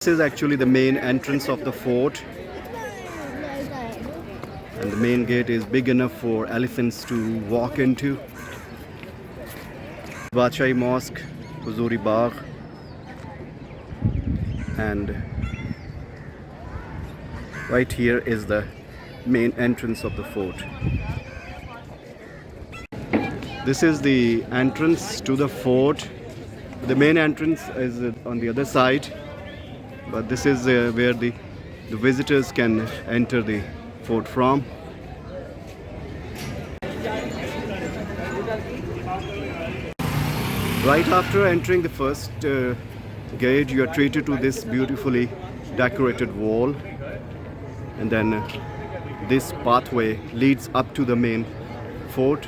This is actually the main entrance of the fort, and the main gate is big enough for elephants to walk into. Badshahi Mosque, Huzuri Bagh, and right here is the main entrance of the fort. This is the entrance to the fort. The main entrance is on the other side, but this is where the visitors can enter the fort from. Right after entering the first gate, you are treated to this beautifully decorated wall, and then this pathway leads up to the main fort.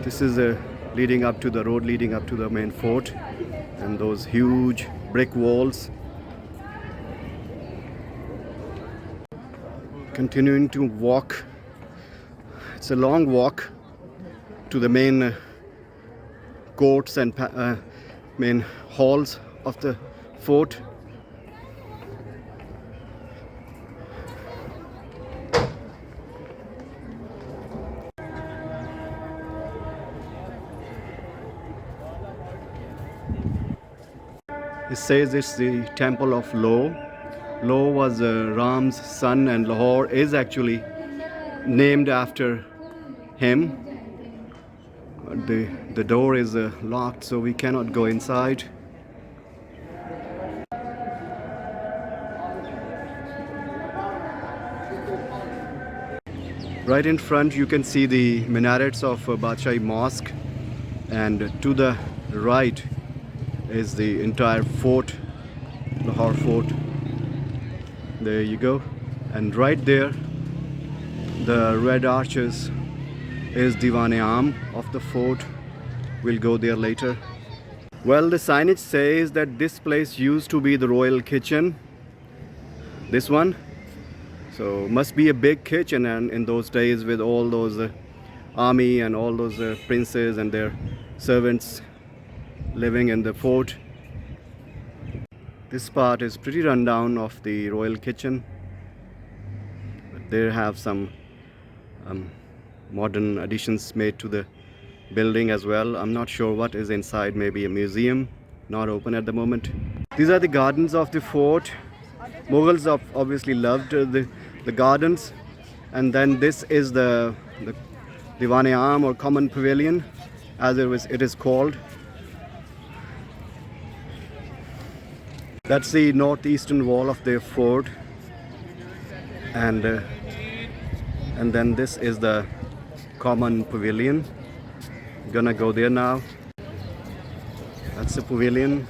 This is leading up to the road leading up to the main fort, and those huge brick walls. Continuing to walk, it's a long walk to the main courts and main halls of the fort. It says it's the temple of Lo. Lo was Ram's son, and Lahore is actually named after him. The door is locked, so we cannot go inside. Right in front you can see the minarets of Badshahi Mosque, and to the right is the entire fort, Lahore Fort. There you go. And right there, the red arches is Diwan-e-Aam of the fort. We'll go there later. Well, the signage says that this place used to be the royal kitchen. This one. So must be a big kitchen, and in those days with all those army and all those princes and their servants living in the fort. This part is pretty rundown of the royal kitchen, but they have some modern additions made to the building as well. I'm not sure what is inside, maybe a museum, not open at the moment. These are the gardens of the fort. Mughals obviously loved the gardens. And then this is the Diwan-e-Aam, or common pavilion as it is called. That's the northeastern wall of the fort, and then this is the common pavilion. Gonna go there now. That's the pavilion.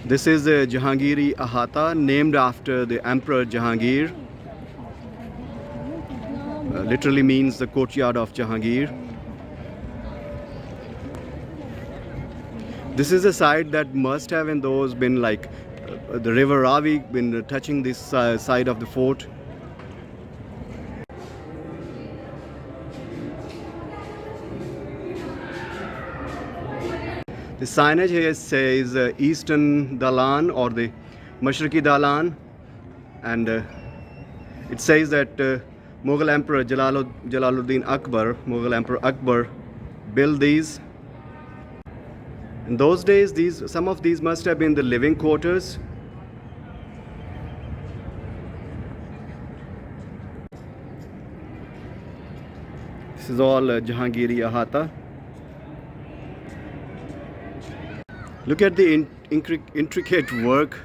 This is the Jahangiri Ahata, named after the Emperor Jahangir. Literally means the courtyard of Jahangir. This is a site that must have in those been like the river Ravi been touching this side of the fort. The signage here says Eastern Dalan, or the Mashriki Dalan, and it says that Mughal Emperor Jalaluddin Akbar, Mughal Emperor Akbar, built these. In those days, some of these must have been the living quarters. This is all Jahangiri Ahata. Look at the intricate work.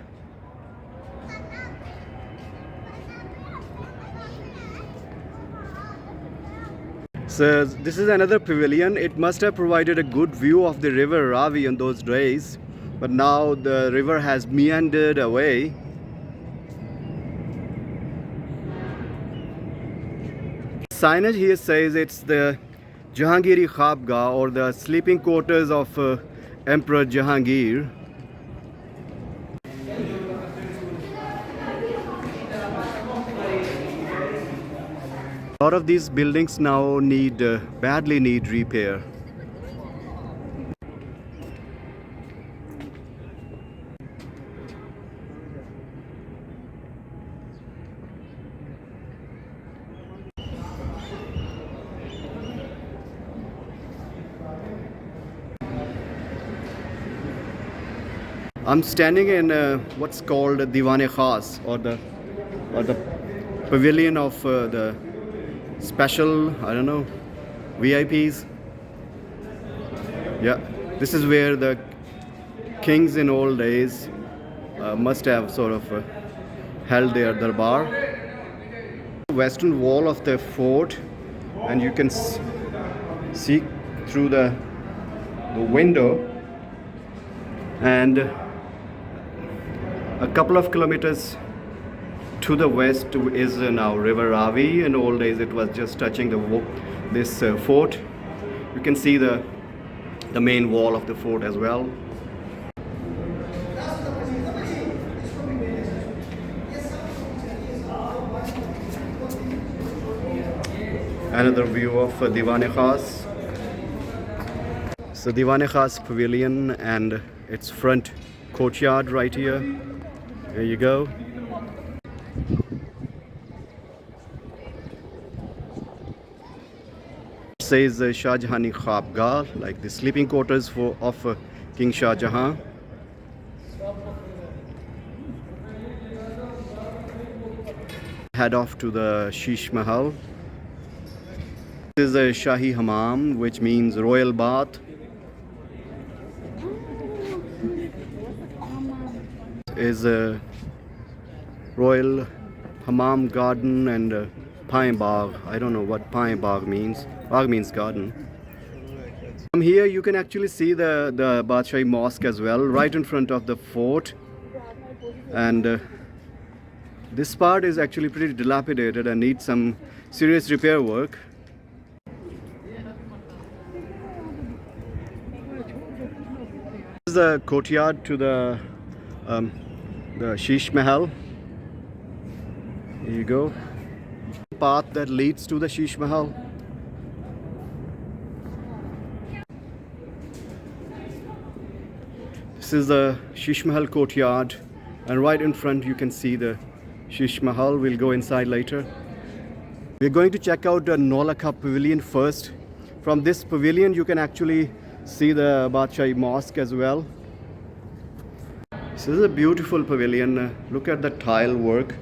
So this is another pavilion. It must have provided a good view of the river Ravi in those days, but now the river has meandered away. Signage here says it's the Jahangiri Khabga, or the sleeping quarters of Emperor Jahangir. A lot of these buildings now badly need repair. I'm standing in what's called Diwan-e Khas, or the pavilion of the special, I don't know, VIPs. Yeah, this is where the kings in old days must have sort of held their darbar. Western wall of the fort, and you can see through the window, and a couple of kilometers to the west is now River Ravi. In old days it was just touching this fort. You can see the main wall of the fort as well. Another view of Diwan-e Khas. So Diwan-e Khas pavilion and its front courtyard right here. There you go. It says Shah Jahani Khabga, like the sleeping quarters of King Shah Jahan. Head off to the Sheesh Mahal. This is a Shahi Hammam, which means royal bath. Is a royal hammam garden and pine bagh. I don't know what pine bagh means. Bagh means garden. From here you can actually see the Badshahi Mosque as well, right in front of the fort. And this part is actually pretty dilapidated and needs some serious repair work. This is the courtyard to the Sheesh Mahal. Here you go. Path that leads to the Sheesh Mahal. This is the Sheesh Mahal courtyard, and right in front you can see the Sheesh Mahal. We'll go inside later. We're going to check out the Nolaka Pavilion first. From this pavilion you can actually see the Badshahi Mosque as well. This is a beautiful pavilion. Look at the tile work.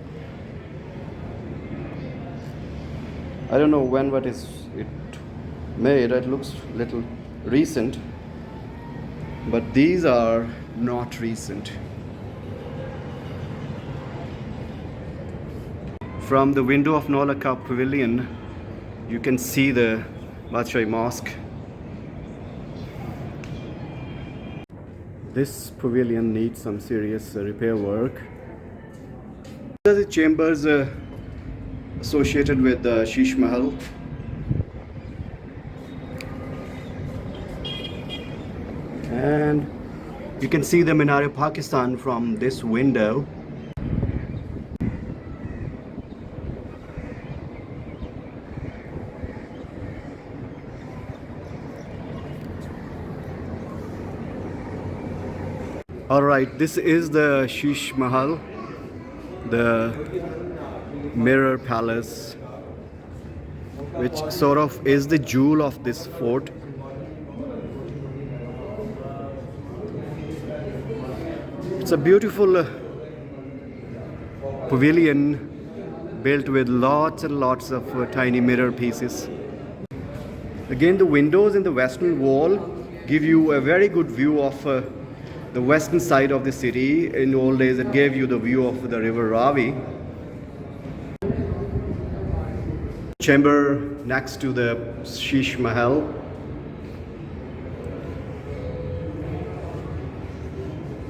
I don't know what is it made. It looks a little recent, but these are not recent. From the window of Nolaka Pavilion, you can see the Badshahi Mosque. This pavilion needs some serious repair work. These are the chambers associated with the Sheesh Mahal. And you can see the Minar-e-Pakistan from this window. Alright, this is the Sheesh Mahal, the mirror palace, which sort of is the jewel of this fort. It's a beautiful pavilion built with lots and lots of tiny mirror pieces. Again, the windows in the western wall give you a very good view of the western side of the city. In old days it gave you the view of the river Ravi. chamber next to the Sheesh Mahal.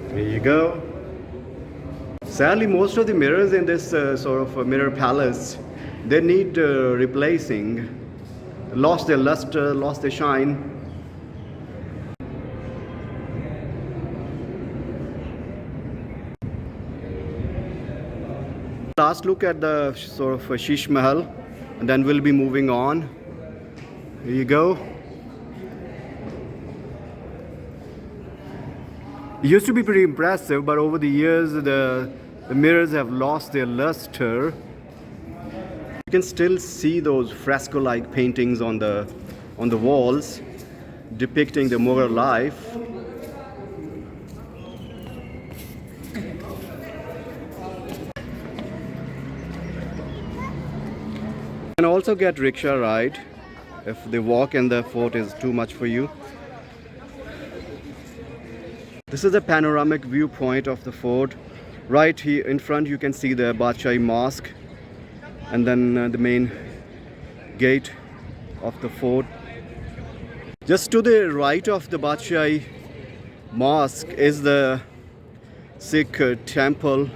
There you go. Sadly, most of the mirrors in this sort of mirror palace, they need replacing. Lost their luster, lost their shine. Last look at the sort of Sheesh Mahal, and then we'll be moving on. Here you go. It used to be pretty impressive, but over the years the mirrors have lost their luster. You can still see those fresco-like paintings on the walls depicting the Mughal life. You can also get rickshaw ride if the walk in the fort is too much for you. This is a panoramic viewpoint of the fort. Right here in front you can see the Badshahi Mosque, and then the main gate of the fort. Just to the right of the Badshahi Mosque is the Sikh temple,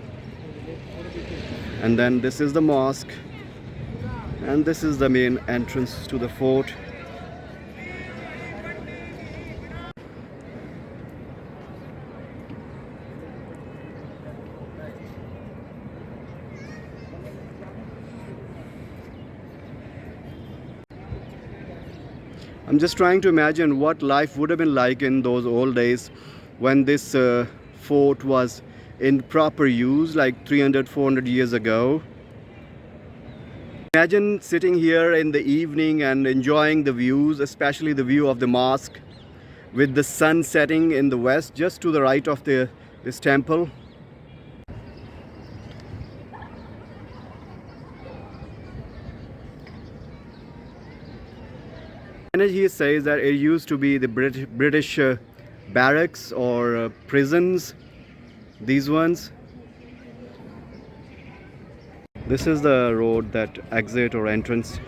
and then this is the mosque, and this is the main entrance to the fort. I'm just trying to imagine what life would have been like in those old days when this fort was in proper use, like 300-400 years ago. Imagine sitting here in the evening and enjoying the views, especially the view of the mosque with the sun setting in the west just to the right of this temple. And he says that it used to be the British barracks or prisons, these ones. This is the road that exit or entrance.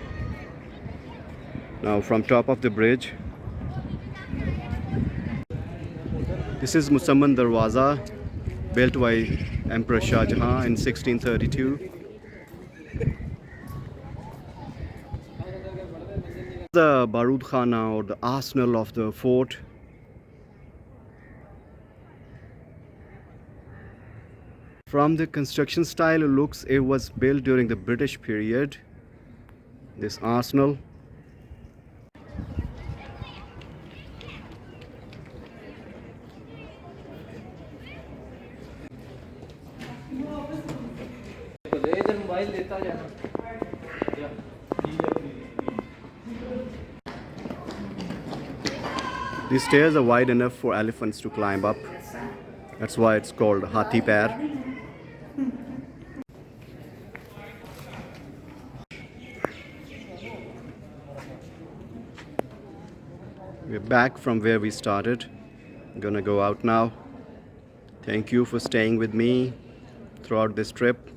Now from top of the bridge. This is Musamman Darwaza, built by Emperor Shah Jahan in 1632. The Barud Khana or the arsenal of the fort. From the construction style, it looks it was built during the British period, this arsenal. These stairs are wide enough for elephants to climb up. That's why it's called Hathi Pair. We're back from where we started. I'm gonna go out now. Thank you for staying with me throughout this trip.